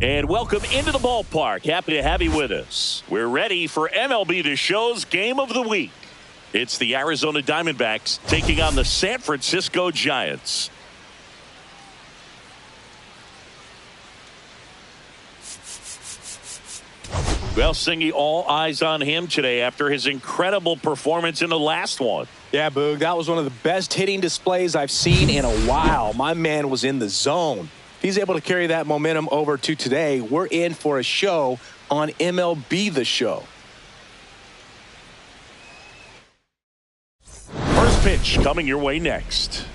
And welcome into the ballpark. Happy to have you with us. We're ready for MLB The Show's Game of the Week. It's the Arizona Diamondbacks taking on the San Francisco Giants. Well, Singy, all eyes on him today after his incredible performance in the last one. Yeah, Boog, that was one of the best hitting displays I've seen in a while. My man was in the zone. If he's able to carry that momentum over to today, we're in for a show on MLB The Show. First pitch coming your way next.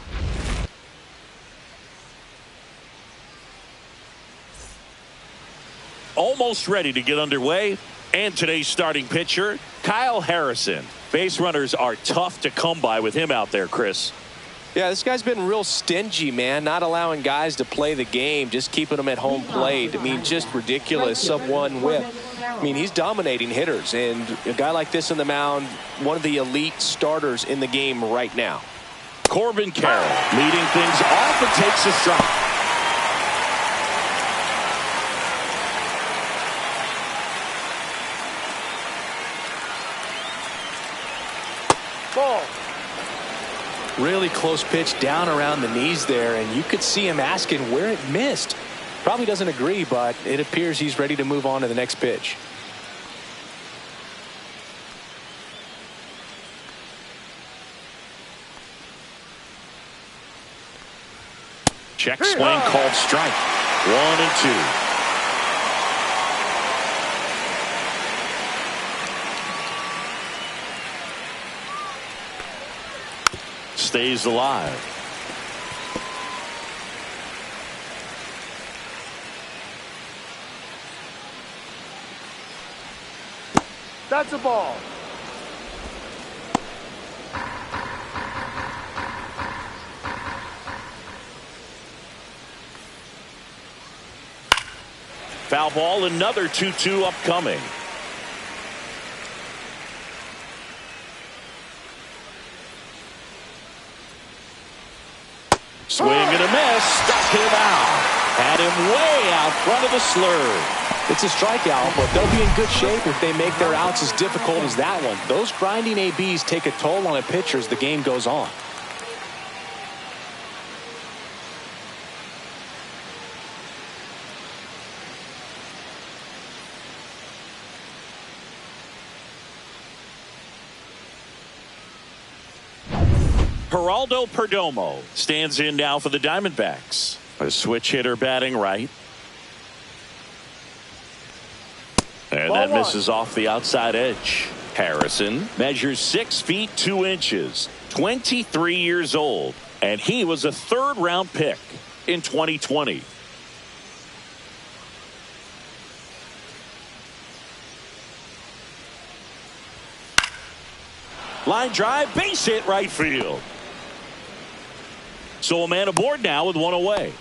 Almost ready to get underway. And today's starting pitcher, Kyle Harrison. Base runners are tough to come by with him out there, Chris. Yeah, this guy's been real stingy, man, not allowing guys to play the game, just keeping them at home plate. I mean, just ridiculous, sub-1 whip. I mean, he's dominating hitters, and a guy like this on the mound, one of the elite starters in the game right now. Corbin Carroll leading things off and takes a strike. Ball. Really close pitch down around the knees there, and you could see him asking where it missed. Probably doesn't agree, but it appears he's ready to move on to the next pitch. Check swing called strike. 1-2. Stays alive. That's a ball. Foul ball, another 2-2 upcoming. Swing and a miss. Struck him out. Had him way out front of the slurve. It's a strikeout, but they'll be in good shape if they make their outs as difficult as that one. Those grinding ABs take a toll on a pitcher as the game goes on. Geraldo Perdomo stands in now for the Diamondbacks. A switch hitter batting right. And that misses off the outside edge. Harrison measures 6 feet 2 inches, 23 years old, and he was a third-round pick in 2020. Line drive, base hit right field. So a man aboard now with one away.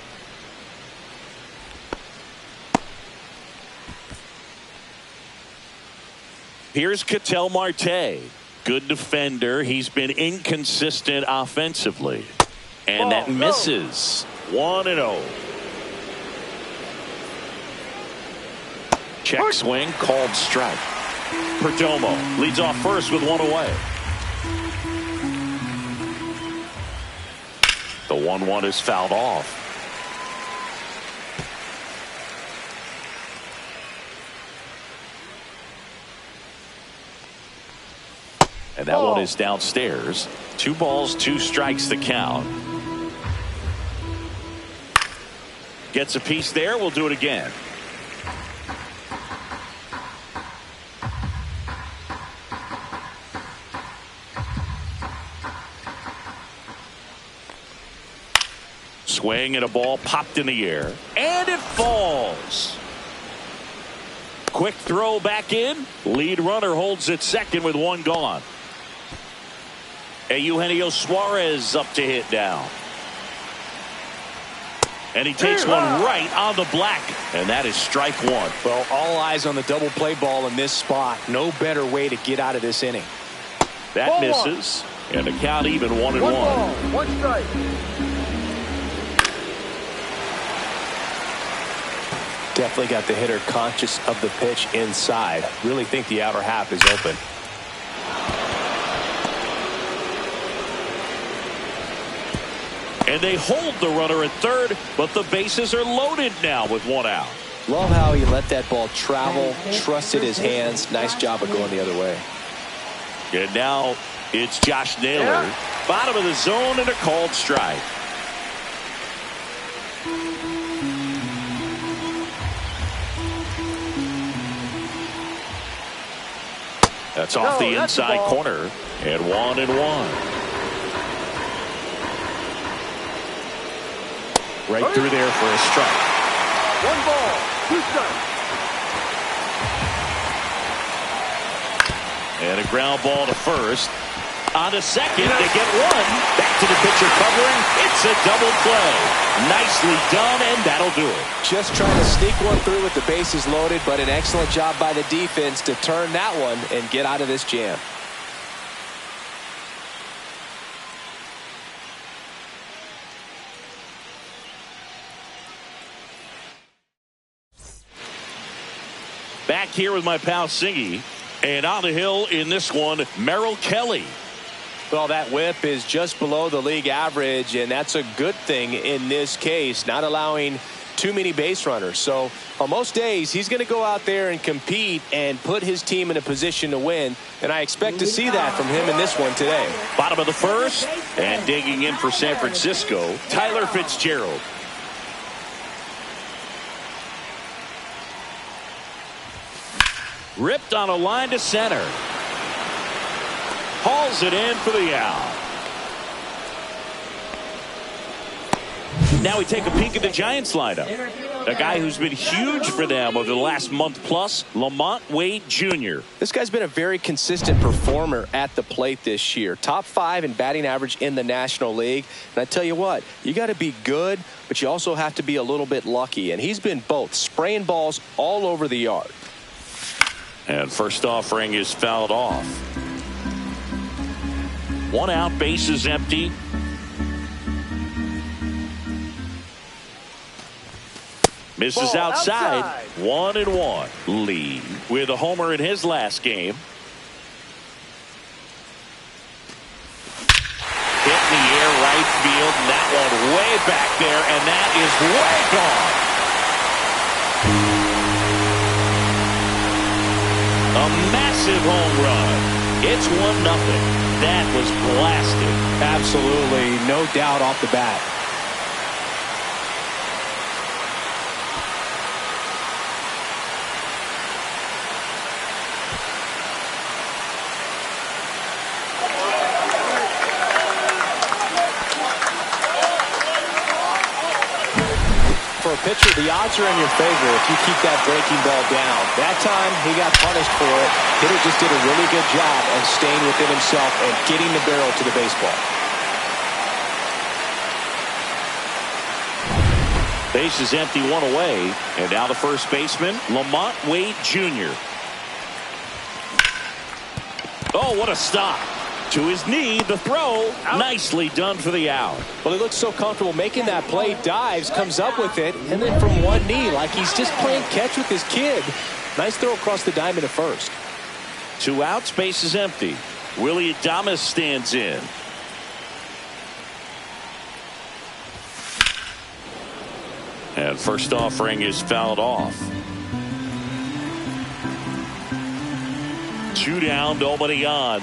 Here's Ketel Marte. Good defender. He's been inconsistent offensively. And that misses. 1-0. Check swing called strike. Perdomo leads off first with one away. The 1-1 is fouled off. And that one is downstairs. 2 balls, 2 strikes the count. Gets a piece there. We'll do it again. Swing and a ball popped in the air. And it falls. Quick throw back in. Lead runner holds at second with 1 gone. Eugenio Suarez up to hit now. And he takes one right on the black. And that is strike 1. Well, all eyes on the double play ball in this spot. No better way to get out of this inning. That misses. And the count even 1-1. 1 ball, 1 strike. Definitely got the hitter conscious of the pitch inside. Really think the outer half is open. And they hold the runner at third, but the bases are loaded now with one out. Love how he let that ball travel, trusted his hands. Nice job of going the other way. And now it's Josh Naylor. Bottom of the zone and a called strike. That's off the inside corner. And 1-1. Right through there for a strike. 1 ball, 2 strikes. And a ground ball to first. On to second, they get one. Back to the pitcher covering. It's a double play. Nicely done, and that'll do it. Just trying to sneak one through with the bases loaded, but an excellent job by the defense to turn that one and get out of this jam. Back here with my pal Singy. And on the hill in this one, Merrill Kelly. Well, that whip is just below the league average, and that's a good thing in this case, not allowing too many base runners. So on most days, he's going to go out there and compete and put his team in a position to win, and I expect to see that from him in this one today. Bottom of the first, and digging in for San Francisco, Tyler Fitzgerald. Ripped on a line to center. Hauls it in for the out. Now we take a peek at the Giants lineup. A guy who's been huge for them over the last month plus, Lamont Wade Jr. This guy's been a very consistent performer at the plate this year. Top 5 in batting average in the National League. And I tell you what, you got to be good, but you also have to be a little bit lucky. And he's been both, spraying balls all over the yard. And first offering is fouled off. 1 out, bases empty. Misses Ball outside. outside. 1-1 lead with a homer in his last game. Hit in the air right field, and that one way back there, and that is way gone. A massive home run. It's 1-0. That was blasted. Absolutely, no doubt off the bat. For a pitcher, the odds are in your favor if you keep that breaking ball down. That time, he got punished for it. Hitter just did a really good job of staying within himself and getting the barrel to the baseball. Base is empty, 1 away. And now the first baseman, Lamont Wade Jr. Oh, what a stop. To his knee, the throw. Out. Nicely done for the out. Well, he looks so comfortable making that play, dives, comes up with it, and then from one knee, like he's just playing catch with his kid. Nice throw across the diamond to first. 2 outs, base is empty. Willie Adames stands in. And first offering is fouled off. 2 down, nobody on.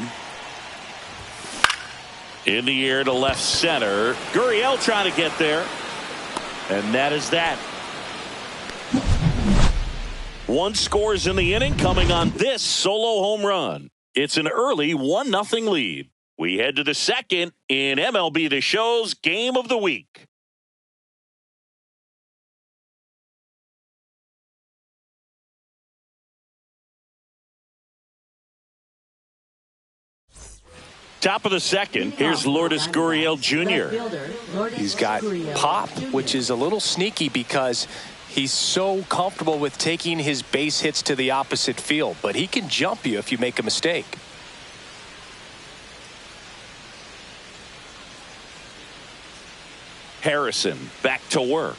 In the air to left center. Gurriel trying to get there. And that is that. 1 scores in the inning coming on this solo home run. It's an early 1-0 lead. We head to the second in MLB The Show's Game of the Week. Top of the second, here's Lourdes Gurriel Jr. He's got pop, which is a little sneaky because he's so comfortable with taking his base hits to the opposite field, but he can jump you if you make a mistake. Harrison back to work.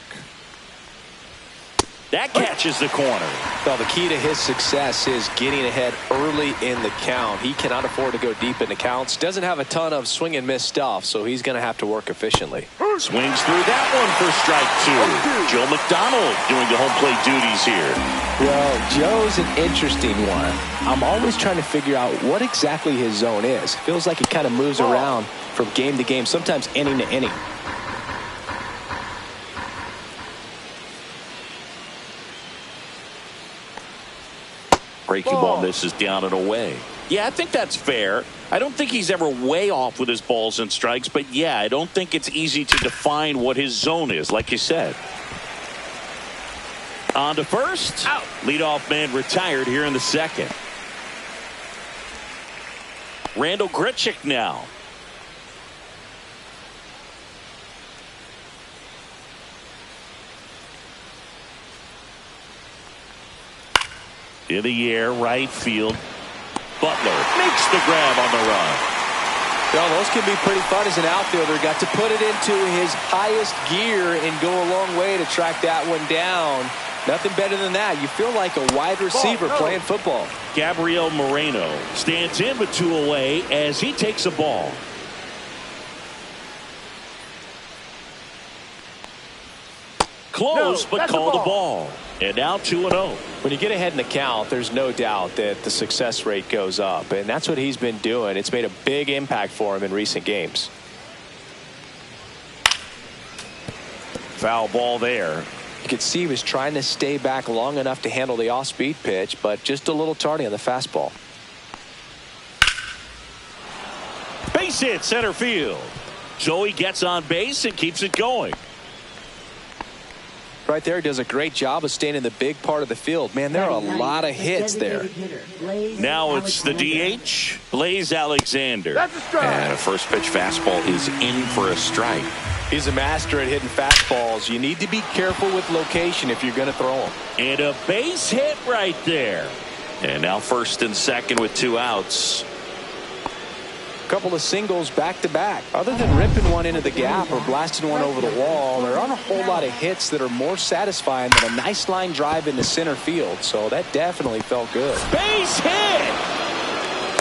That catches the corner. Well, the key to his success is getting ahead early in the count. He cannot afford to go deep into counts. Doesn't have a ton of swing and miss stuff, so he's going to have to work efficiently. Swings through that one for strike 2. Joe McDonald doing the home plate duties here. Well, Joe's an interesting one. I'm always trying to figure out what exactly his zone is. Feels like he kind of moves around from game to game, sometimes inning to inning. Breaking ball misses down and away. Yeah, I think that's fair. I don't think he's ever way off with his balls and strikes, but yeah, I don't think it's easy to define what his zone is, like you said. On to first. Out. Leadoff man retired here in the second. Randall Grichuk now. In the air, right field. Butler makes the grab on the run. Well, those can be pretty fun as an outfielder. Got to put it into his highest gear and go a long way to track that one down. Nothing better than that. You feel like a wide receiver playing football. Gabriel Moreno stands in with 2 away as he takes a ball. Close, but called the ball. And now 2-0. When you get ahead in the count, there's no doubt that the success rate goes up. And that's what he's been doing. It's made a big impact for him in recent games. Foul ball there. You could see he was trying to stay back long enough to handle the off-speed pitch, but just a little tardy on the fastball. Base hit center field. Joey gets on base and keeps it going. Right there, does a great job of staying in the big part of the field. Man, there are a lot of hits there. Now it's the DH, Blaze Alexander. And a first pitch fastball is in for a strike. He's a master at hitting fastballs. You need to be careful with location if you're going to throw them. And a base hit right there. And now first and second with 2 outs. Couple of singles back to back. Other than ripping one into the gap or blasting one over the wall, there aren't a whole lot of hits that are more satisfying than a nice line drive into center field. So that definitely felt good. Base hit.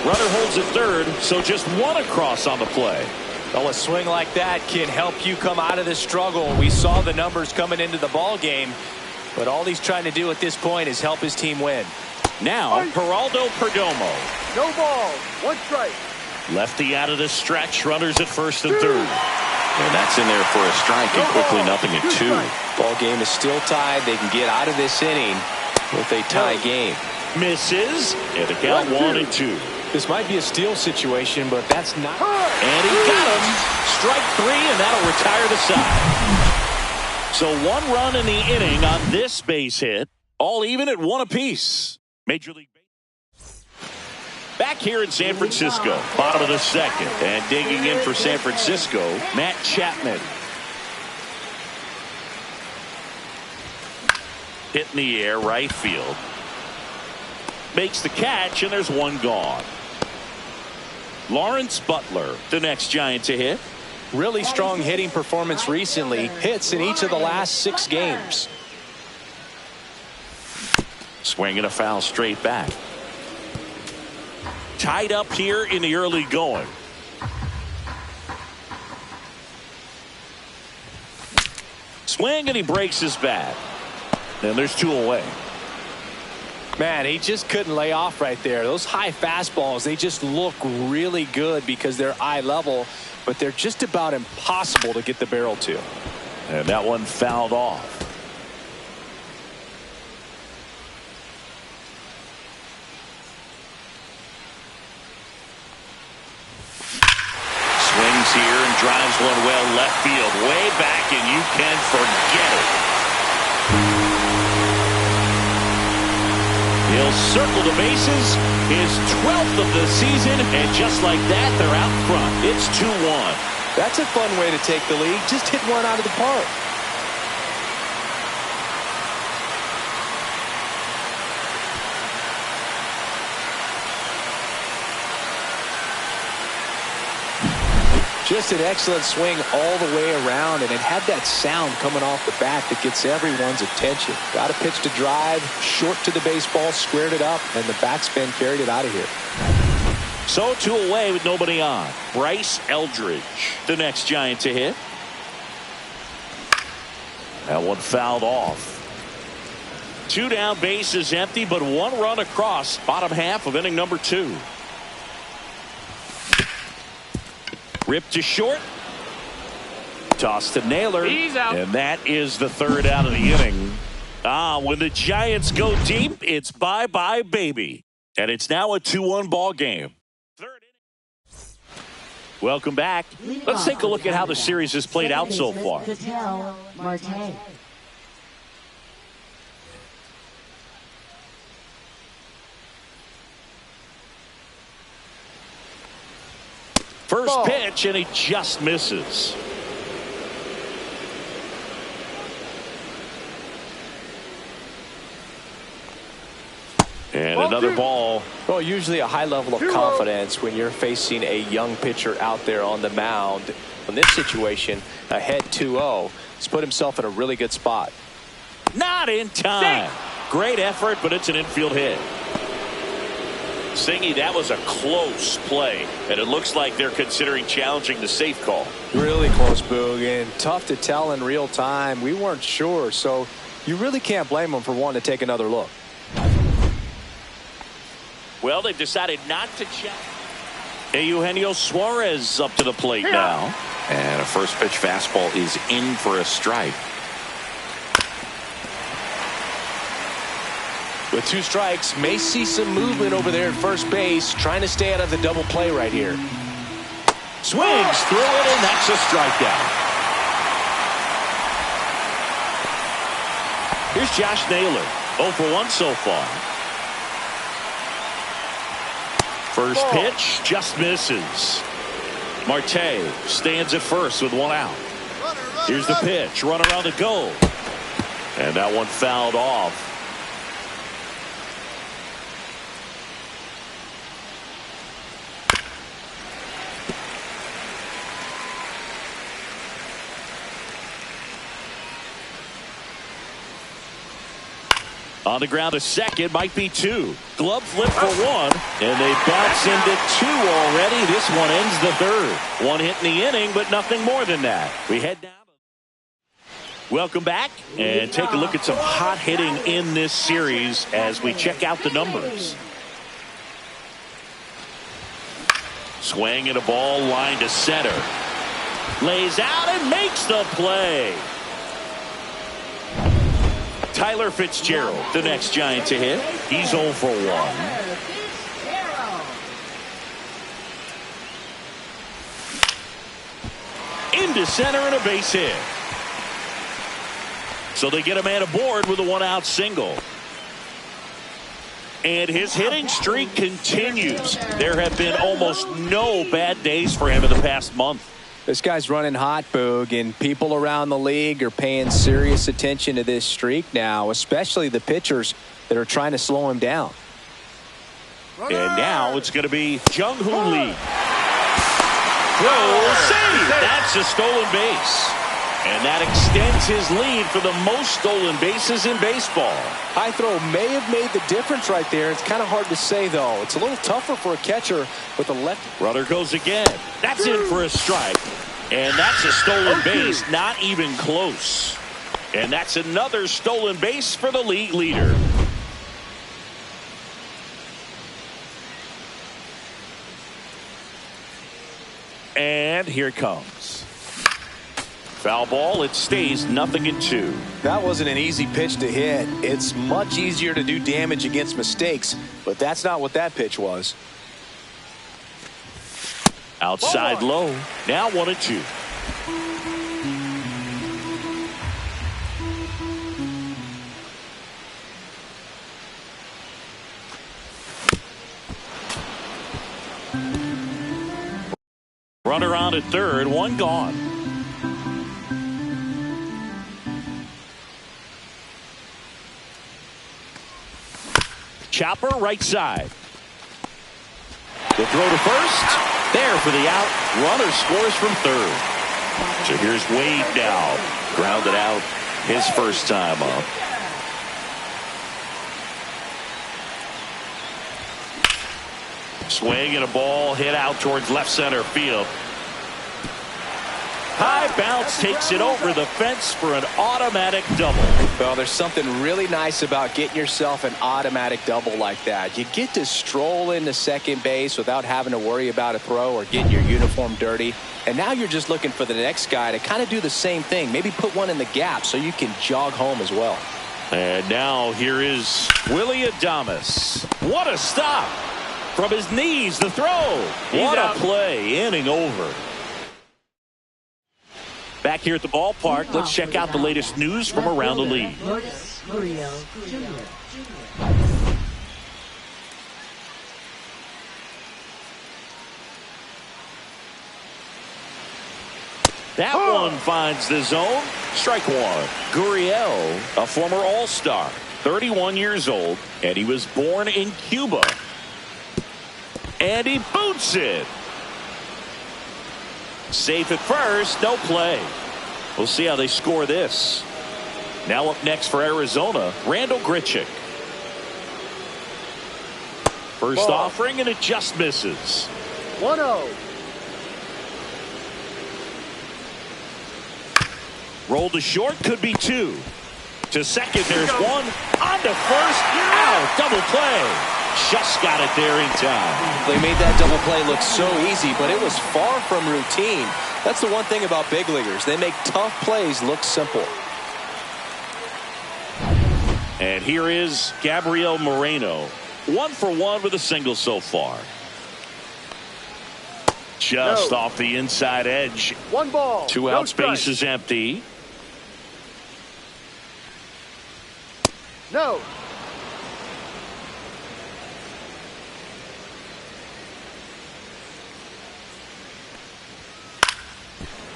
Runner holds at third, so just 1 across on the play. Well, a swing like that can help you come out of the struggle. We saw the numbers coming into the ball game, but all he's trying to do at this point is help his team win. Now Geraldo Perdomo. No ball. 1 strike. Lefty out of the stretch, runners at first and third. And that's in there for a strike, and quickly 0-2. Ball game is still tied. They can get out of this inning with a tie game. Misses, and the count 1-2. This might be a steal situation, but that's not. And he got him. Strike 3, and that'll retire the side. So 1 run in the inning on this base hit, all even at 1 apiece. Major League back here in San Francisco, bottom of the second, and digging in for San Francisco, Matt Chapman. Hit in the air, right field. Makes the catch, and there's 1 gone. Lawrence Butler, the next Giant to hit. Really strong hitting performance recently. Hits in each of the last 6 games. Swinging a foul straight back. Tied up here in the early going. Swing, and he breaks his bat. And there's 2 away. Man, he just couldn't lay off right there. Those high fastballs, they just look really good because they're eye level, but they're just about impossible to get the barrel to. And that one fouled off. Swings here and drives one well left field, way back, and you can forget it. He'll circle the bases, his 12th of the season, and just like that, they're out front. It's 2-1. That's a fun way to take the lead. Just hit one out of the park. Just an excellent swing all the way around, and it had that sound coming off the bat that gets everyone's attention. Got a pitch to drive, short to the baseball, squared it up, and the backspin carried it out of here. So 2 away with nobody on. Bryce Eldridge, the next Giant to hit. That one fouled off. 2 down, bases empty, but 1 run across. Bottom half of inning number 2. Ripped to short. Toss to Naylor. He's out. And that is the 3rd out of the inning. When the Giants go deep, it's bye-bye, baby. And it's now a 2-1 ball game. 3rd inning. Welcome back. Let's take a look at how the series has played out so far. First pitch, and he just misses. And another ball. Well, usually a high level of confidence when you're facing a young pitcher out there on the mound. In this situation, ahead 2-0, he's put himself in a really good spot. Not in time. Great effort, but it's an infield hit. Singy, that was a close play, and it looks like they're considering challenging the safe call. Really close, Boog, and tough to tell in real time. We weren't sure, so you really can't blame them for wanting to take another look. Well, they've decided not to check. Eugenio Suarez up to the plate now. And a first pitch fastball is in for a strike. With 2 strikes, may see some movement over there at first base, trying to stay out of the double play right here. Swings through it, and that's a strikeout. Here's Josh Naylor. 0 for 1 so far. First pitch just misses. Marte stands at first with 1 out. Here's the pitch. Runner on the go. And that one fouled off. On the ground, a second, might be 2. Glove flip for 1, and they bounce into 2 already. This one ends the 3rd. 1 hit in the inning, but nothing more than that. We head down. Welcome back, and take a look at some hot hitting in this series as we check out the numbers. Swing and a ball line to center. Lays out and makes the play. Tyler Fitzgerald, the next Giant to hit. He's 0 for 1. Into center and a base hit. So they get a man aboard with a 1-out single. And his hitting streak continues. There have been almost no bad days for him in the past month. This guy's running hot, Boog, and people around the league are paying serious attention to this streak now, especially the pitchers that are trying to slow him down. And now it's going to be Jung-Hoo Lee. Throw, save. That's a stolen base. And that extends his lead for the most stolen bases in baseball. High throw may have made the difference right there. It's kind of hard to say, though. It's a little tougher for a catcher with a left. Runner goes again. That's in for a strike. And that's a stolen base, not even close. And that's another stolen base for the league leader. And here it comes. Foul ball. It stays 0-2. That wasn't an easy pitch to hit. It's much easier to do damage against mistakes, but that's not what that pitch was. Outside low. Now 1-2. Runner on at third, 1 gone. Chopper right side. The throw to first. There for the out. Runner scores from third. So here's Wade now. Grounded out his first time up. Swing and a ball hit out towards left center field. High bounce takes it over the fence for an automatic double. Well, there's something really nice about getting yourself an automatic double like that. You get to stroll into second base without having to worry about a throw or getting your uniform dirty. And now you're just looking for the next guy to kind of do the same thing. Maybe put one in the gap so you can jog home as well. And now here is Willie Adames. What a stop. From his knees, the throw. What a play. Inning over. Back here at the ballpark, let's check out the latest news from around the league. That one finds the zone. Strike one. Gurriel, a former All-Star, 31 years old, and he was born in Cuba. And he boots it. Safe at first, no play. We'll see how they score this. Now up next for Arizona, Randall Grichuk. First offering, and it just misses. 1-0. Roll to short, could be two. To second, there's one. On to first, out, double play. Just got it there in time. They made that double play look so easy, but it was far from routine. That's the one thing about big leaguers. They make tough plays look simple. And here is Gabriel Moreno. 1 for 1 with a single so far. Just off the inside edge. 1 ball. 2 out, space is empty. No.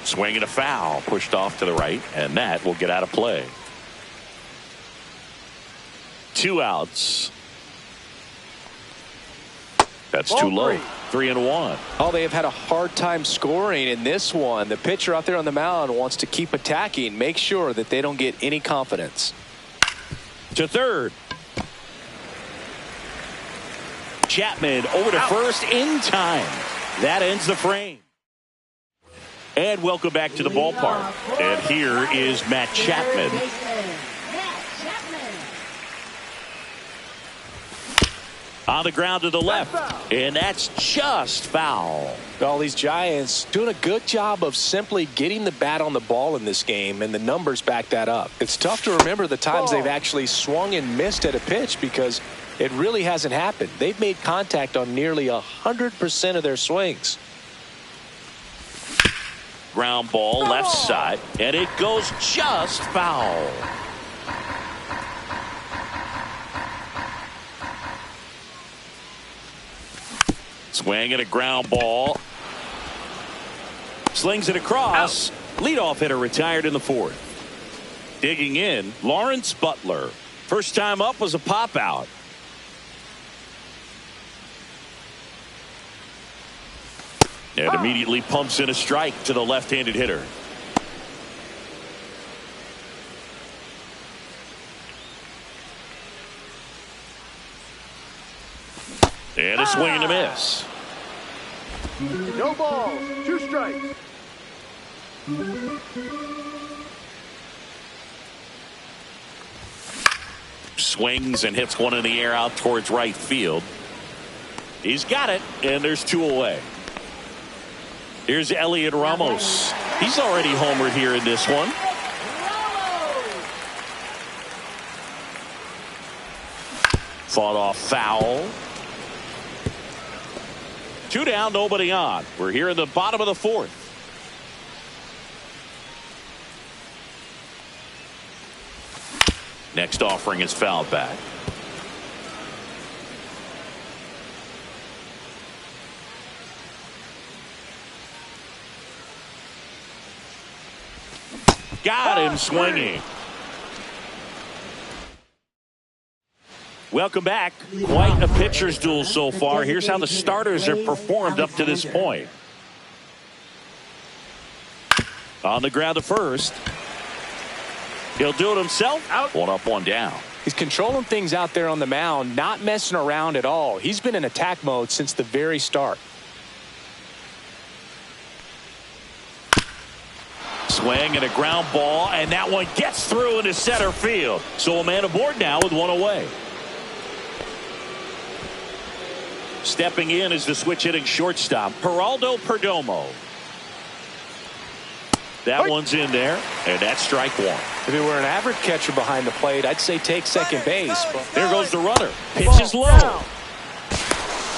Swing and a foul, pushed off to the right, and that will get out of play. 2 outs. That's too low. 3-1. Oh, they have had a hard time scoring in this one. The pitcher out there on the mound wants to keep attacking, make sure that they don't get any confidence. To third. Chapman over to first in time. That ends the frame. And welcome back to the ballpark. And here is Matt Chapman. On the ground to the left. And that's just foul. All these Giants doing a good job of simply getting the bat on the ball in this game, and the numbers back that up. It's tough to remember the times they've actually swung and missed at a pitch because it really hasn't happened. They've made contact on nearly 100% of their swings. Ground ball left side, and it goes just foul. Swing and a ground ball. Slings it across. Leadoff hitter retired in the 4th. Digging in, Lawrence Butler. First time up was a pop out. And immediately pumps in a strike to the left-handed hitter. And a swing and a miss. No ball. 2 strikes. Swings and hits one in the air out towards right field. He's got it, and there's 2 away. Here's Elliot Ramos. He's already homered here in this one. Fought off foul. 2 down, nobody on. We're here in the bottom of the 4th. Next offering is fouled back. Got him swinging. Welcome back. Quite a pitcher's duel so far. Here's how the starters have performed up to this point. On the ground to first. He'll do it himself. Out. One up, one down. He's controlling things out there on the mound, not messing around at all. He's been in attack mode since the very start. Swing and a ground ball, and that one gets through into center field. So a man aboard now with one away. Stepping in is the switch hitting shortstop, Geraldo Perdomo. That one's in there, and that's strike one. If it were an average catcher behind the plate, I'd say take second base. But There goes the runner. Pitch is low.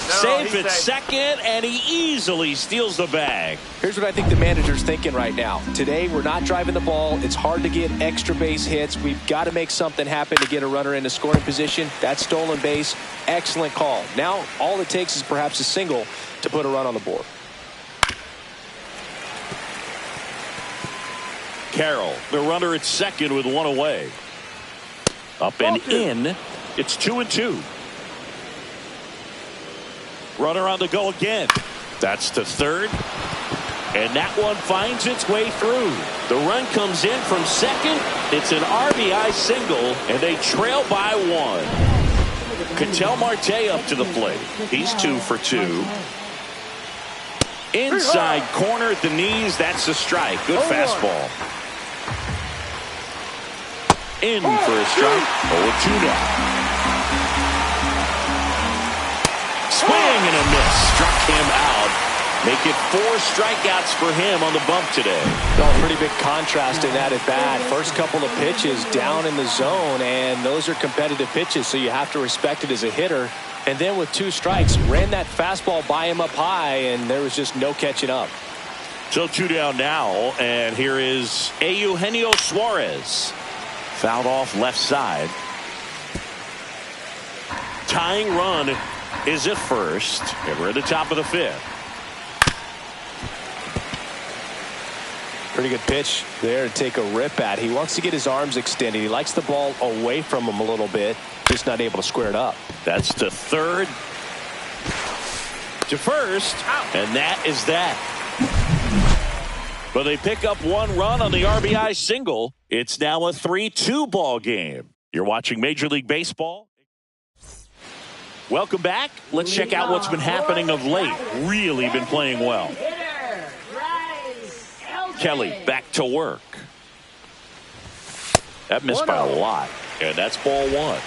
Safe at second, and he easily steals the bag. here's what I think the manager's thinking right now. Today, we're not driving the ball. It's hard to get extra base hits. We've got to make something happen to get a runner into scoring position. That stolen base, excellent call. Now, all it takes is perhaps a single to put a run on the board. Carroll, the runner at second with one away. Up and in. It's 2-2. Runner on the go again. That's to third. And that one finds its way through. The run comes in from second. It's an RBI single, and they trail by one. Ketel Marte up to the plate. He's 2 for 2. Inside corner at the knees. That's a strike. Good fastball. In for a strike. 0-2 now. Swing and a miss. Struck him out. Make it 4 strikeouts for him on the bump today. Oh, pretty big contrast in that at bat. First couple of pitches down in the zone, and those are competitive pitches, so you have to respect it as a hitter. And then with 2 strikes, ran that fastball by him up high, and there was just no catching up. So 2 down now, and here is Eugenio Suarez. Fouled off left side. Tying run is at first, and we're at the top of the 5th. Pretty good pitch there to take a rip at. He wants to get his arms extended. He likes the ball away from him a little bit, just not able to square it up. That's to third. To first, and that is that. But they pick up 1 run on the RBI single. It's now a 3-2 ball game. You're watching Major League Baseball. Welcome back. Let's check out what's been happening of late. Really been playing well. Kelly back to work. That missed by a lot. And that's ball 1.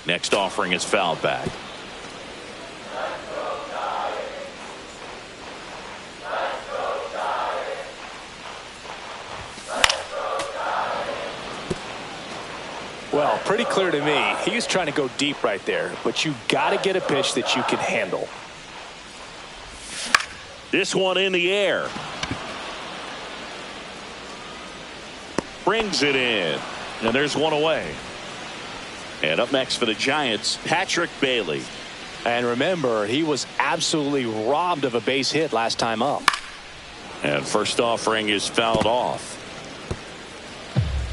Next offering is fouled back. Well, pretty clear to me. He was trying to go deep right there, but you got to get a pitch that you can handle. This one in the air. Brings it in. And there's one away. And up next for the Giants, Patrick Bailey. And remember, he was absolutely robbed of a base hit last time up. And first offering is fouled off.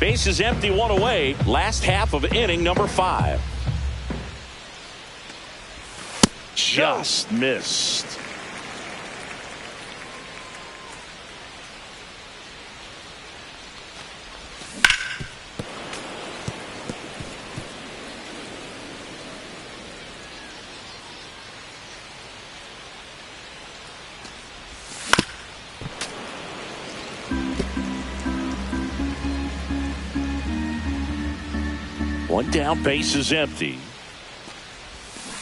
Base is empty, 1 away. Last half of inning number 5. Just missed. One down, base is empty.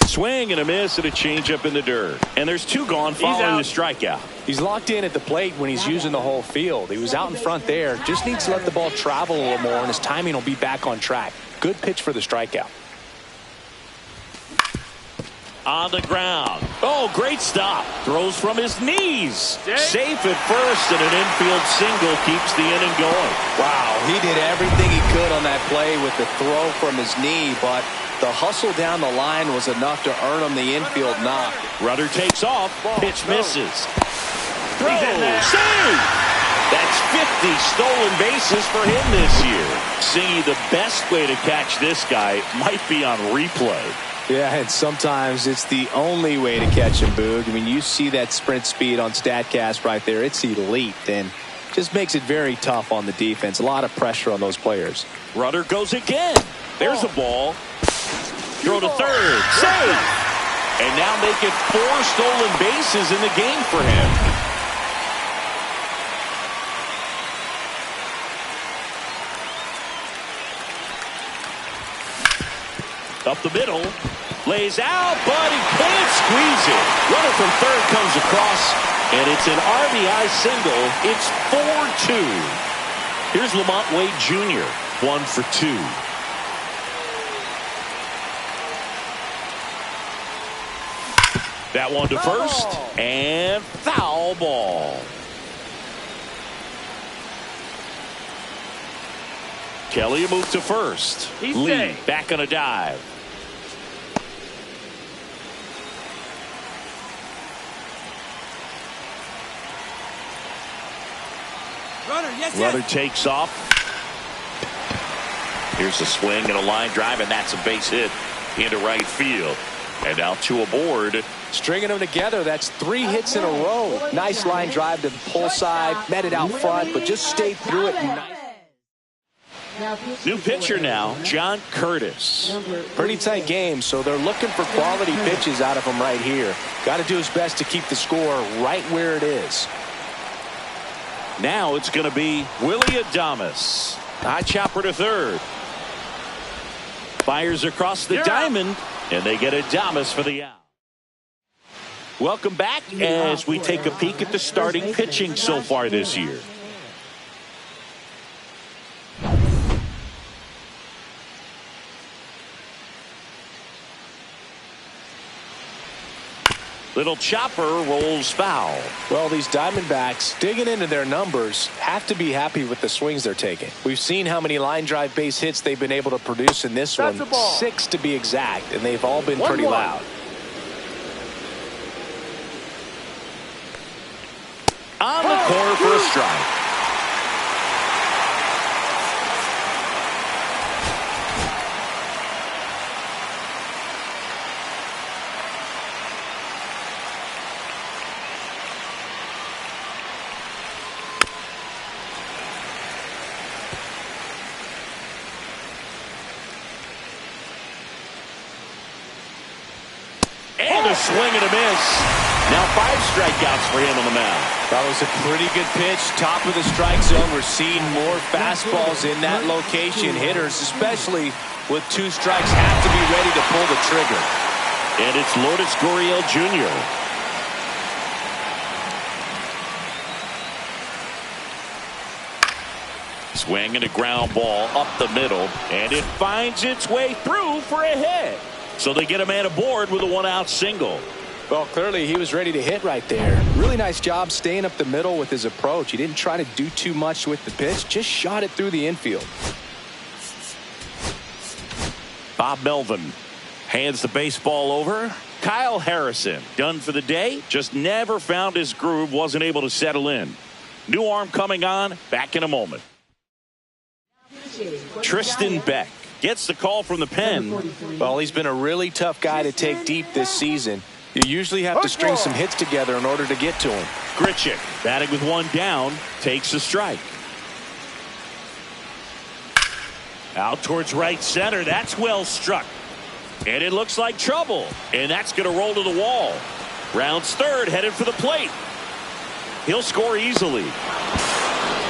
Swing and a miss and a changeup in the dirt. And there's 2 gone following the strikeout. He's locked in at the plate when he's using the whole field. He was out in front there. Just needs to let the ball travel a little more, and his timing will be back on track. Good pitch for the strikeout. On the ground. Oh, great stop. Throws from his knees. Safe at first, and an infield single keeps the inning going. Wow, he did everything he could on that play with the throw from his knee, but the hustle down the line was enough to earn him the infield knock. Rudder takes off. Pitch misses. Throw. Save. That's 50 stolen bases for him this year. See, the best way to catch this guy might be on replay. Yeah, and sometimes it's the only way to catch him, Boog. I mean, you see that sprint speed on StatCast right there. It's elite, and just makes it very tough on the defense. A lot of pressure on those players. Runner goes again. There's a ball. Throw to third. Save. And now make it 4 stolen bases in the game for him. Up the middle, lays out, but he can't squeeze it. Runner from third comes across, and it's an RBI single. It's 4-2. Here's Lamont Wade Jr., 1 for 2. That one to first, and foul ball. Kelly moved to first. Lee back on a dive. Runner takes off. Here's a swing and a line drive, and that's a base hit into right field. And now 2 aboard. Stringing them together, that's 3 hits in a row. Nice line drive to the pull side, met it out front, but just stayed through it. New pitcher now, John Curtis. Pretty tight game, so they're looking for quality pitches out of him right here. Got to do his best to keep the score right where it is. Now it's going to be Willie Adames. High chopper to third. Fires across the diamond, and they get Adames for the out. Welcome back as we take a peek at the starting pitching so far this year. Little chopper rolls foul. Well, these Diamondbacks, digging into their numbers, have to be happy with the swings they're taking. We've seen how many line drive base hits they've been able to produce in this one. 6 to be exact, and they've all been pretty loud. On the corner for a strike. And a swing and a miss. Now 5 strikeouts for him on the mound. That was a pretty good pitch. Top of the strike zone. We're seeing more fastballs in that location. Hitters, especially with 2 strikes, have to be ready to pull the trigger. And it's Lourdes Gurriel Jr. Swing and a ground ball up the middle, and it finds its way through for a hit. So they get a man aboard with a 1-out single. Well, clearly he was ready to hit right there. Really nice job staying up the middle with his approach. He didn't try to do too much with the pitch, just shot it through the infield. Bob Melvin hands the baseball over. Kyle Harrison, done for the day, just never found his groove, wasn't able to settle in. New arm coming on, back in a moment. Tristan Beck gets the call from the pen. Well, he's been a really tough guy to take deep this season. You usually have to string some hits together in order to get to him. Grichuk, batting with 1 down, takes a strike. Out towards right center. That's well struck. And it looks like trouble. And that's going to roll to the wall. Rounds third, headed for the plate. He'll score easily.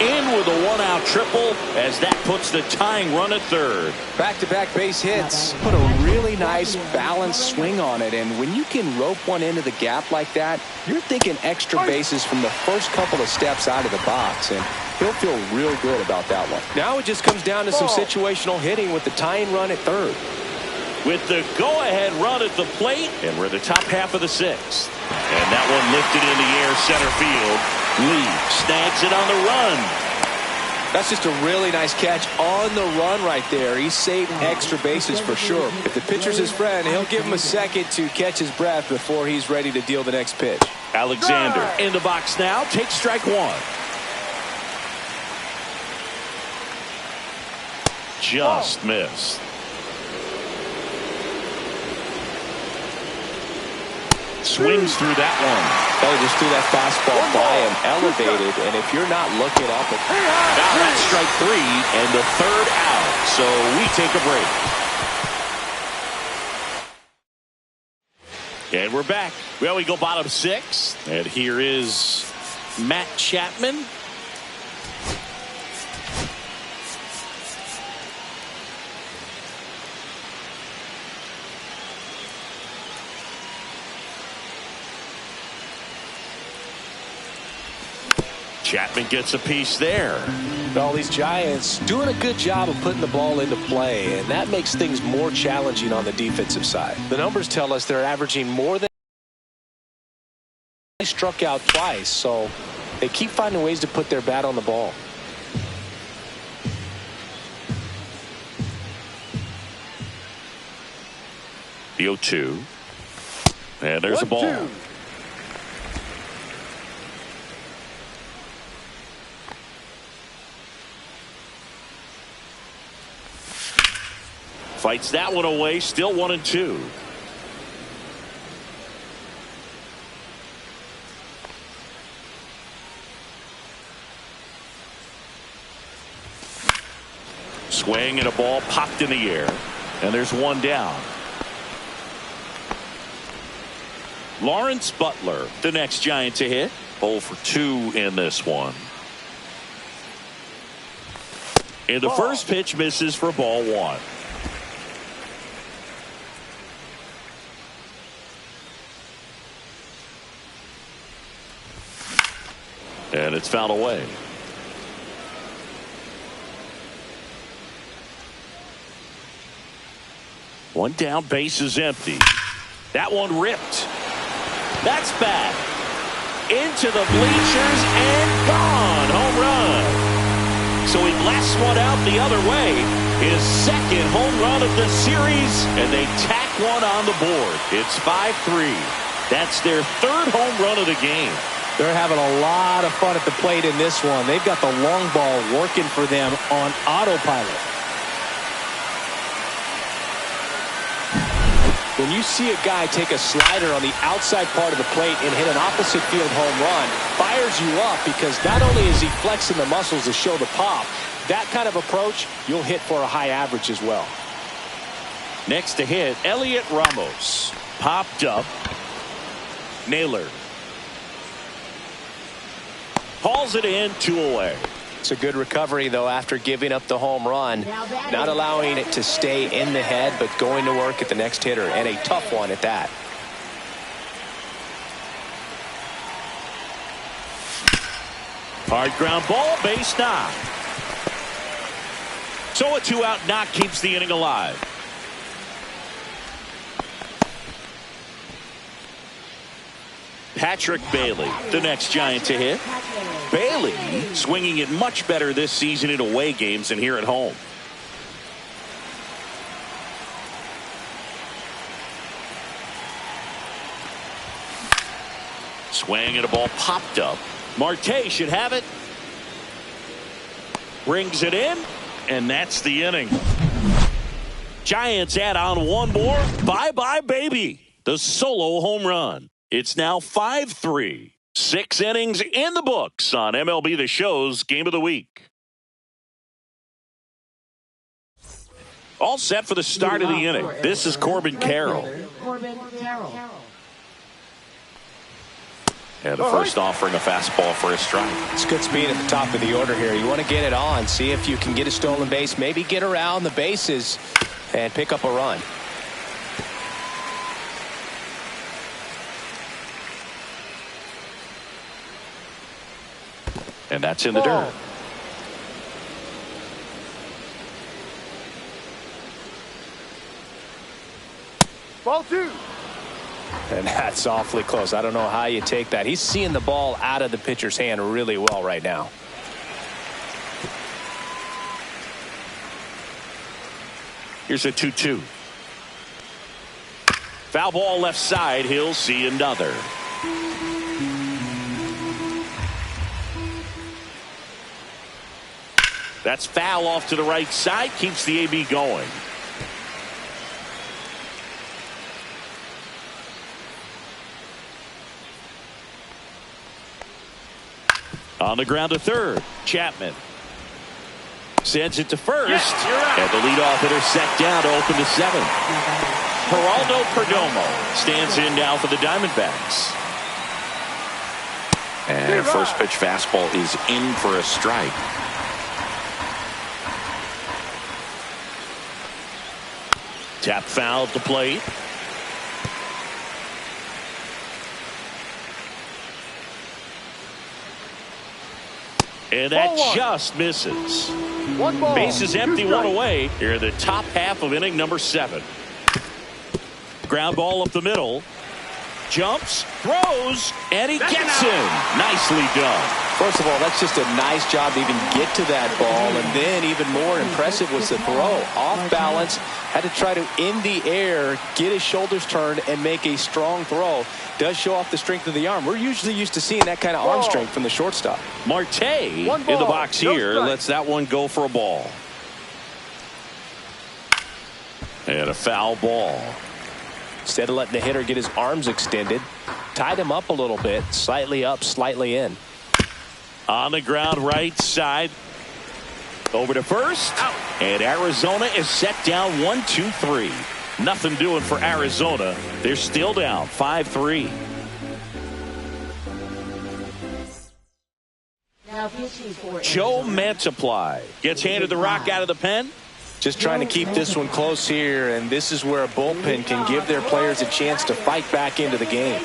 In with a 1-out triple as that puts the tying run at third. Back-to-back base hits. Put a really nice balanced swing on it. And when you can rope one into the gap like that, you're thinking extra bases from the first couple of steps out of the box. And he'll feel real good about that one. Now it just comes down to some situational hitting with the tying run at third. With the go-ahead run at the plate, and we're in the top half of the 6th. And that one lifted in the air center field. Lee snags it on the run. That's just a really nice catch on the run right there. He saved extra bases for sure. If the pitcher's his friend, he'll give him a second to catch his breath before he's ready to deal the next pitch. Alexander in the box now, takes strike 1. Just missed. Swings through that one. They just threw that fastball by him, elevated, and if you're not looking up at... Now that's strike 3 and the third out. So we take a break. And we're back. Well, we go bottom 6. And here is Matt Chapman. Chapman gets a piece there. Well, these Giants doing a good job of putting the ball into play, and that makes things more challenging on the defensive side. The numbers tell us they're averaging more than they struck out twice, so they keep finding ways to put their bat on the ball. The 0-2. And there's a ball. 1-2. Fights that one away, still 1-2. Swing and a ball popped in the air. And there's one down. Lawrence Butler, the next Giant to hit. 0 for 2 in this one. And the first pitch misses for ball 1. And it's fouled away. One down, base is empty. That one ripped. That's bad. Into the bleachers and gone. Home run. So he blasts one out the other way. His second home run of the series, and they tack one on the board. It's 5-3. That's their third home run of the game. They're having a lot of fun at the plate in this one. They've got the long ball working for them on autopilot. When you see a guy take a slider on the outside part of the plate and hit an opposite field home run, fires you up because not only is he flexing the muscles to show the pop, that kind of approach, you'll hit for a high average as well. Next to hit, Elliot Ramos. Popped up. Naylor. Hauls it in, 2 away. It's a good recovery, though, after giving up the home run. Not allowing it to stay in the head, but going to work at the next hitter, and a tough one at that. Hard ground ball, base knock. So a 2-out knock keeps the inning alive. Patrick Bailey, the next Giant to hit. Bailey swinging it much better this season in away games than here at home. Swing and a ball popped up. Marte should have it. Brings it in, and that's the inning. Giants add on one more. Bye-bye, baby. The solo home run. It's now 5-3. 6 innings in the books on MLB The Show's Game of the Week. All set for the start of the inning. This is Corbin Carroll. And the first offering a fastball for a strike. It's good speed at the top of the order here. You want to get it on, see if you can get a stolen base, maybe get around the bases and pick up a run. And that's in the dirt. Ball 2. And that's awfully close. I don't know how you take that. He's seeing the ball out of the pitcher's hand really well right now. Here's a 2-2. Foul ball left side. He'll see another. That's foul off to the right side. Keeps the AB going. On the ground to third. Chapman sends it to first. Yes, you're right. And the leadoff hitter set down to open the seventh. Geraldo Perdomo stands in now for the Diamondbacks. And first pitch fastball is in for a strike. Tap foul at the plate. And that just misses. One ball. Bases empty, Two one strikes. away. Here in the top half of inning number 7. Ground ball up the middle. Jumps, throws, and he gets him. Nicely done. First of all, that's just a nice job to even get to that ball. And then even more impressive was the throw. Off balance, had to try to, in the air, get his shoulders turned and make a strong throw. Does show off the strength of the arm. We're usually used to seeing that kind of arm strength from the shortstop. Marte in the box here lets that one go for a ball. And a foul ball. Instead of letting the hitter get his arms extended, tied him up a little bit, slightly up, slightly in. On the ground right side. Over to first. Out. And Arizona is set down 1-2-3. Nothing doing for Arizona. They're still down 5-3. Joe Mantiply gets handed the rock out of the pen. Just trying to keep this one close here, and this is where a bullpen can give their players a chance to fight back into the game.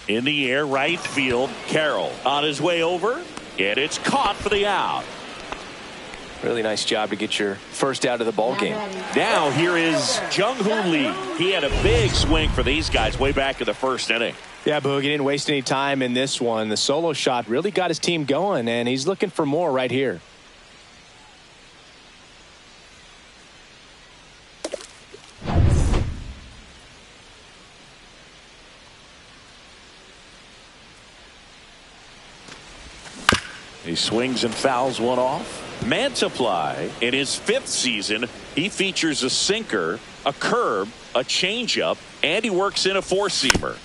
In the air, right field. Carroll on his way over, and it's caught for the out. Really nice job to get your first out of the ball game. Now here is Jung-Hoo Lee. He had a big swing for these guys way back in the first inning. Yeah, Boog, he didn't waste any time in this one. The solo shot really got his team going, and he's looking for more right here. He swings and fouls one off. Mantiply, in his 5th season, he features a sinker, a curve, a changeup, and he works in a 4-seamer.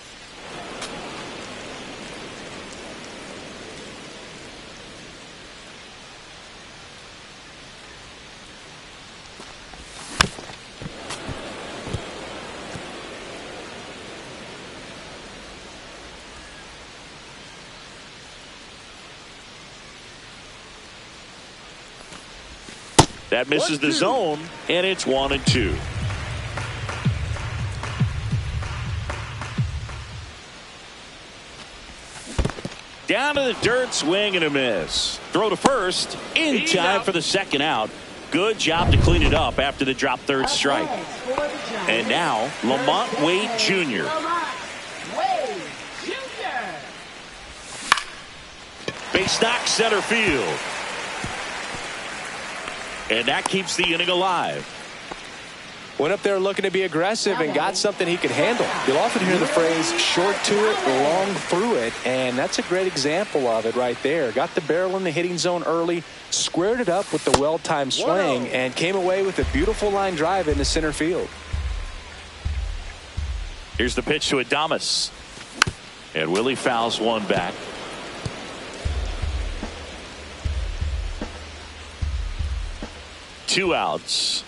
That misses the zone, and it's 1-2. Down to the dirt, swing and a miss. Throw to first, in time for the second out. Good job to clean it up after the drop third strike. And now, Lamont Wade Jr. Base knock center field. And that keeps the inning alive. Went up there looking to be aggressive and got something he could handle. You'll often hear the phrase short to it, long through it, and that's a great example of it right there. Got the barrel in the hitting zone early, squared it up with the well-timed swing, and came away with a beautiful line drive into center field. Here's the pitch to Adames. And Willie fouls one back. Two outs.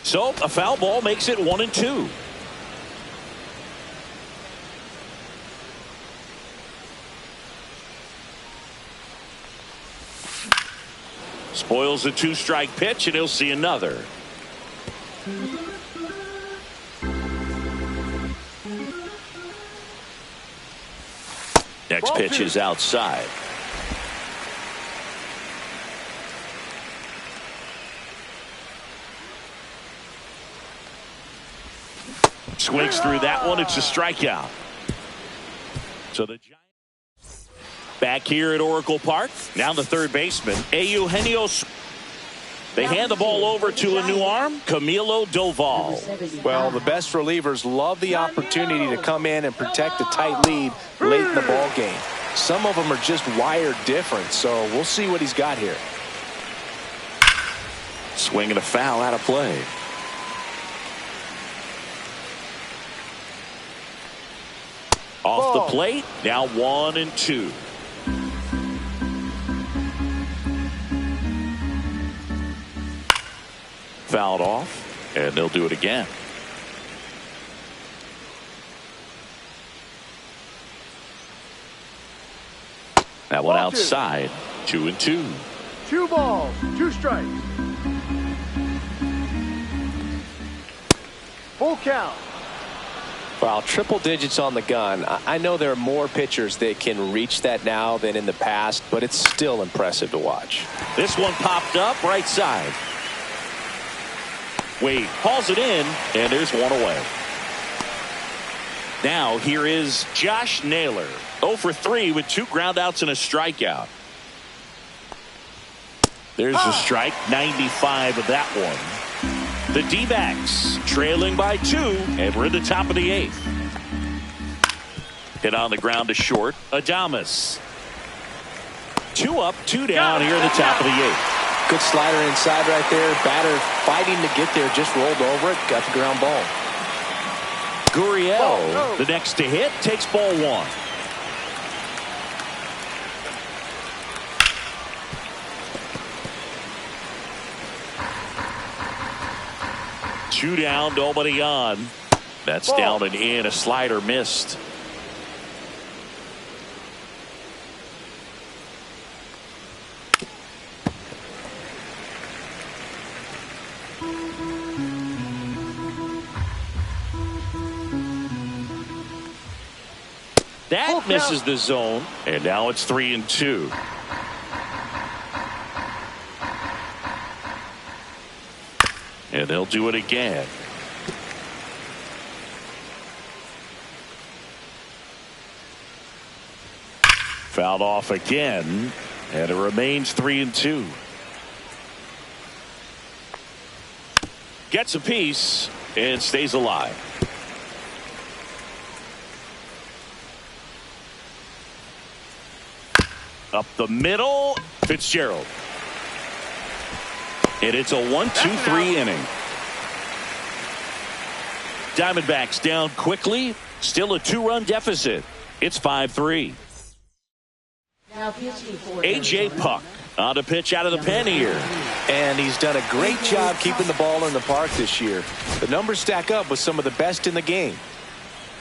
So a foul ball makes it 1-2. Spoils a 2-strike pitch, and he'll see another. Next pitch is outside. Swings through that one. It's a strikeout. So the Giants back here at Oracle Park. Now the third baseman, Eugenio. They hand the ball over to a new arm, Camilo Doval. Well, the best relievers love the opportunity to come in and protect a tight lead late in the ball game. Some of them are just wired different, so we'll see what he's got here. swing and a foul out of play. Off the plate, now 1-2. Fouled off, and they'll do it again. That one outside, 2-2. 2 balls, 2 strikes. Full count. Wow, triple digits on the gun. I know there are more pitchers that can reach that now than in the past, but it's still impressive to watch. This one popped up right side. Wade hauls it in, and there's one away. Now here is Josh Naylor, 0 for 3 with 2 groundouts and a strikeout. There's a strike, 95 of that one. The D-backs trailing by 2, and we're in the top of the 8th. Hit on the ground to short. Adames. 2 up, 2 down here in the top of the 8th. Good slider inside right there. Batter fighting to get there, just rolled over it, got the ground ball. Gurriel, the next to hit, takes ball 1. Two down, nobody on. That's down and in. A slider missed. That misses the zone, and now it's 3-2. And they'll do it again. Fouled off again, and it remains 3-2. Gets a piece and stays alive. Up the middle, Fitzgerald. And it's a 1-2-3 inning. Diamondbacks down quickly. Still a 2-run deficit. It's 5-3. A.J. Puck on to pitch out of the pen here. And he's done a great job keeping the ball in the park this year. The numbers stack up with some of the best in the game.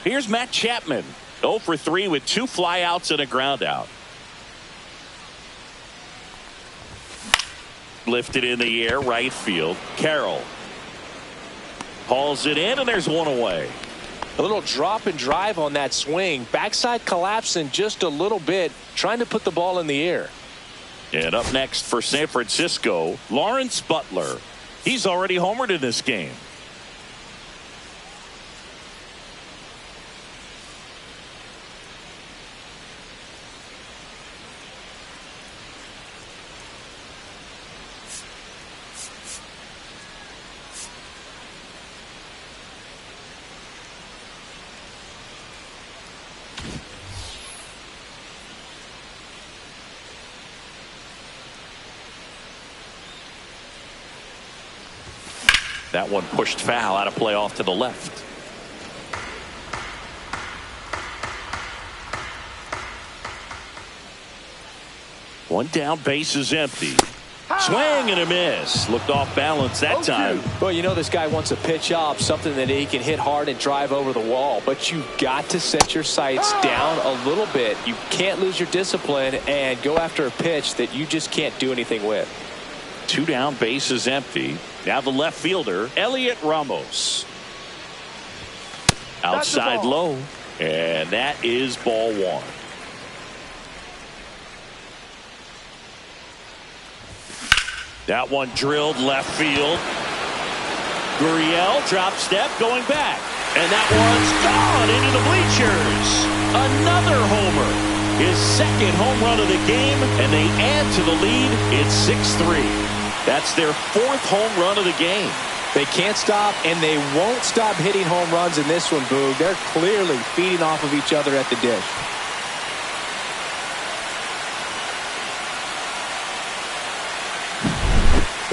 Here's Matt Chapman. 0 for 3 with 2 flyouts and a groundout. Lifted in the air, right field. Carroll hauls it in, and there's one away. A little drop and drive on that swing. Backside collapsing just a little bit, trying to put the ball in the air. And up next for San Francisco, Lawrence Butler. He's already homered in this game. That one pushed foul out of play off to the left. One down, base is empty. Swing and a miss. Looked off balance that time. Well, you know this guy wants a pitch up, something that he can hit hard and drive over the wall. But you've got to set your sights down a little bit. You can't lose your discipline and go after a pitch that you just can't do anything with. 2 down, base is empty. Now the left fielder, Elliot Ramos. Outside low, and that is ball 1. That one drilled left field. Gurriel drop step going back, and that one's gone into the bleachers. Another homer, his 2nd home run of the game, and they add to the lead. It's 6-3. That's their 4th home run of the game. They can't stop, and they won't stop hitting home runs in this one, Boog. They're clearly feeding off of each other at the dish.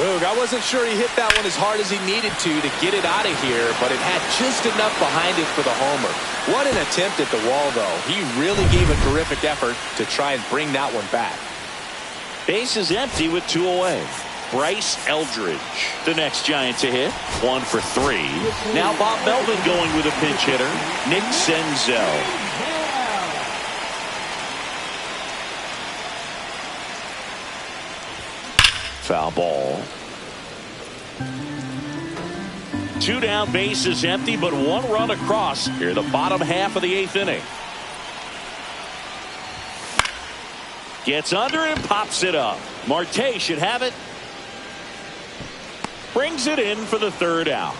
Boog, I wasn't sure he hit that one as hard as he needed to get it out of here, but it had just enough behind it for the homer. What an attempt at the wall, though. He really gave a terrific effort to try and bring that one back. Base is empty with 2 away. Bryce Eldridge, the next Giant to hit. 1 for 3. Now Bob Melvin going with a pinch hitter. Nick Senzel. Foul ball. 2 down, base is empty, but 1 run across here the bottom half of the 8th inning. Gets under and pops it up. Marte should have it. Brings it in for the 3rd out.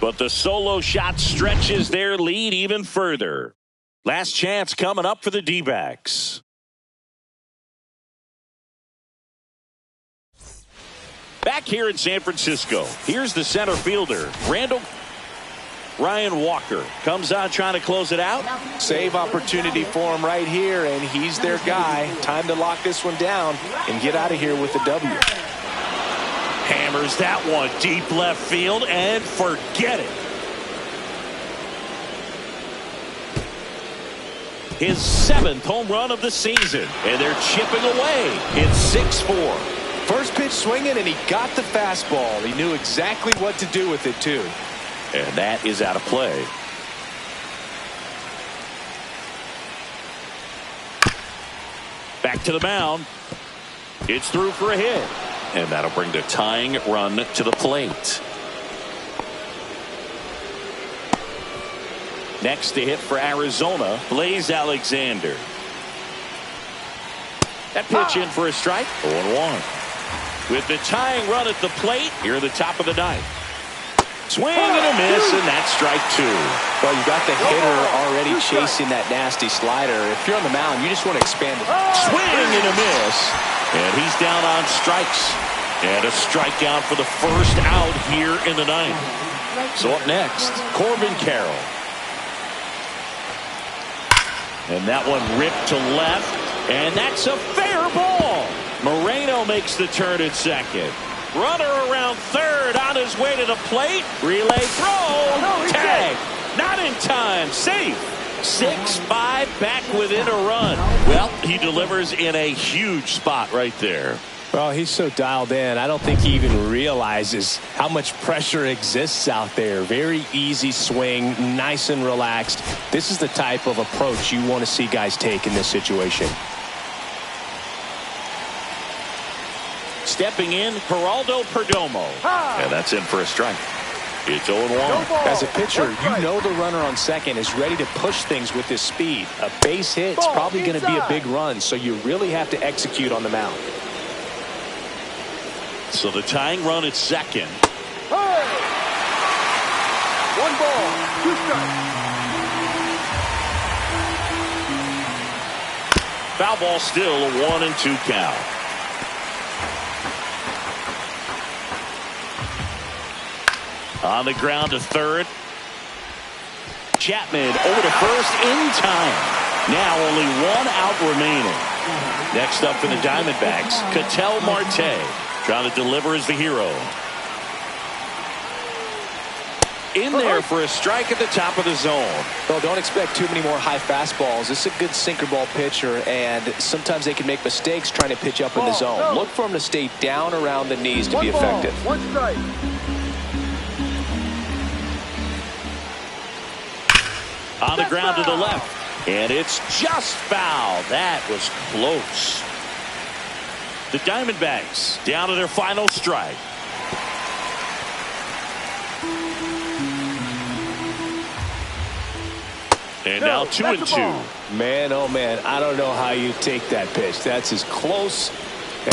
But the solo shot stretches their lead even further. Last chance coming up for the D-backs. Back here in San Francisco, here's the center fielder, Ryan Walker. Comes on trying to close it out. Save opportunity for him right here, and he's their guy. Time to lock this one down and get out of here with the W. Hammers that one deep left field and forget it. His 7th home run of the season, and they're chipping away. It's 6-4. First pitch swinging, and he got the fastball. He knew exactly what to do with it, too. And that is out of play. Back to the mound. It's through for a hit. And that'll bring the tying run to the plate. Next to hit for Arizona, Blaze Alexander. That pitch in for a strike. 0-1. With the tying run at the plate, here at the top of the 9th. Swing and a miss, and that's strike 2. Well, you got the hitter already chasing that nasty slider. If you're on the mound, you just want to expand it. Swing and a miss. And he's down on strikes. And a strikeout for the 1st out here in the 9th. So up next, Corbin Carroll. And that one ripped to left. And that's a fair ball. Moreno makes the turn at second. Runner around 3rd on his way to the plate. Relay throw. Tag. Not in time. Safe. 6-5 back within a run. Well, he delivers in a huge spot right there. Well, he's so dialed in. I don't think he even realizes how much pressure exists out there. Very easy swing, nice and relaxed. This is the type of approach you want to see guys take in this situation. Stepping in, Geraldo Perdomo. And that's in for a strike. It's 0-1. As a pitcher, you know the runner on second is ready to push things with his speed. A base hit's probably going to be a big run, so you really have to execute on the mound. So the tying run at second. 1 ball, 2 strikes. Foul ball still, a 1-2 count. On the ground to 3rd. Chapman over to 1st in time. Now only 1 out remaining. Next up for the Diamondbacks, Ketel Marte. Trying to deliver as the hero. In there for a strike at the top of the zone. Well, don't expect too many more high fastballs. This is a good sinker ball pitcher, and sometimes they can make mistakes trying to pitch up in the zone. Look for him to stay down around the knees to be effective. 1 strike. On the ground to the left. And it's just foul. That was close. The Diamondbacks down to their final strike. And now 2-2. Man, oh man, I don't know how you take that pitch. That's as close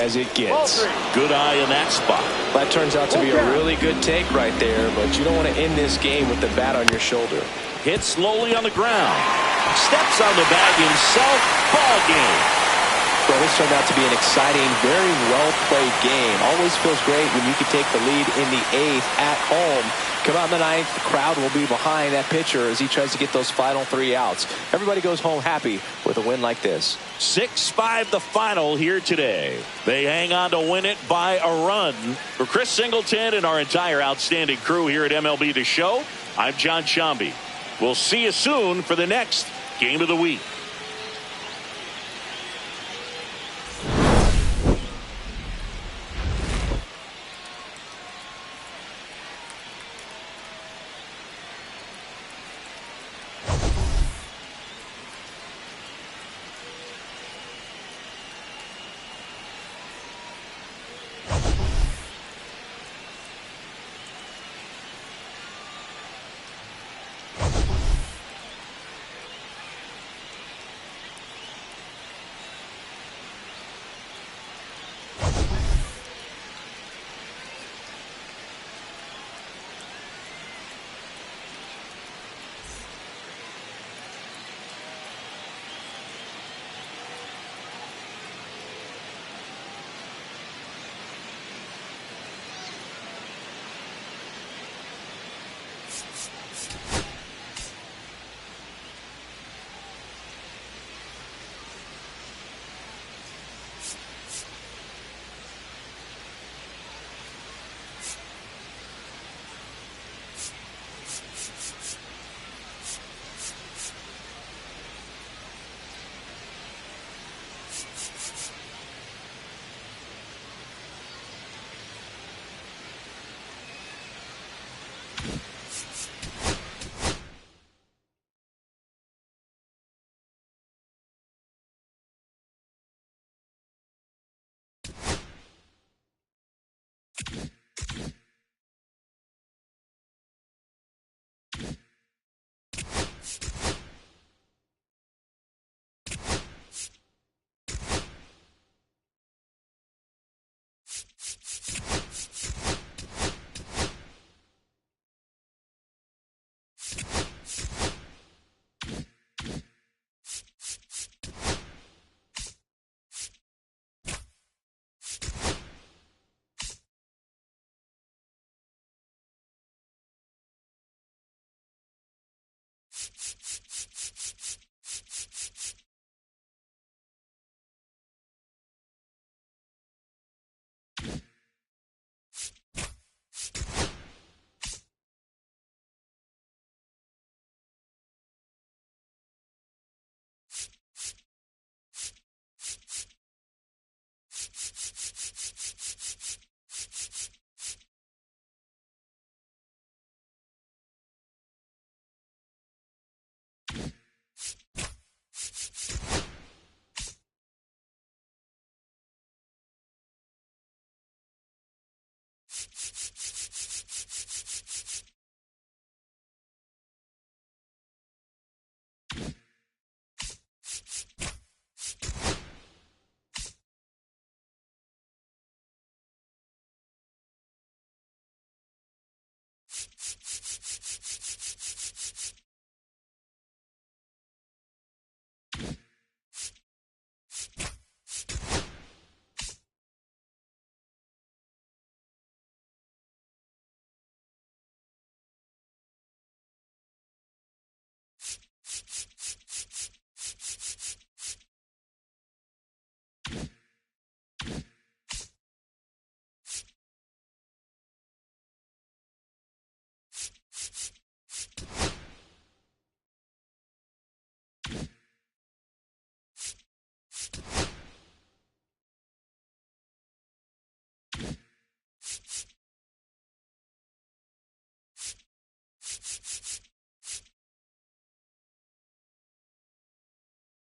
as it gets. Good eye in that spot. That turns out to be a really good take right there, but you don't want to end this game with the bat on your shoulder. Hit slowly on the ground. Steps on the bag himself. Ball game. Well, this turned out to be an exciting, very well-played game. Always feels great when you can take the lead in the 8th at home. Come out in the 9th, the crowd will be behind that pitcher as he tries to get those final 3 outs. Everybody goes home happy with a win like this. 6-5 the final here today. They hang on to win it by a run. For Chris Singleton and our entire outstanding crew here at MLB The Show, I'm John Shambi. We'll see you soon for the next Game of the Week.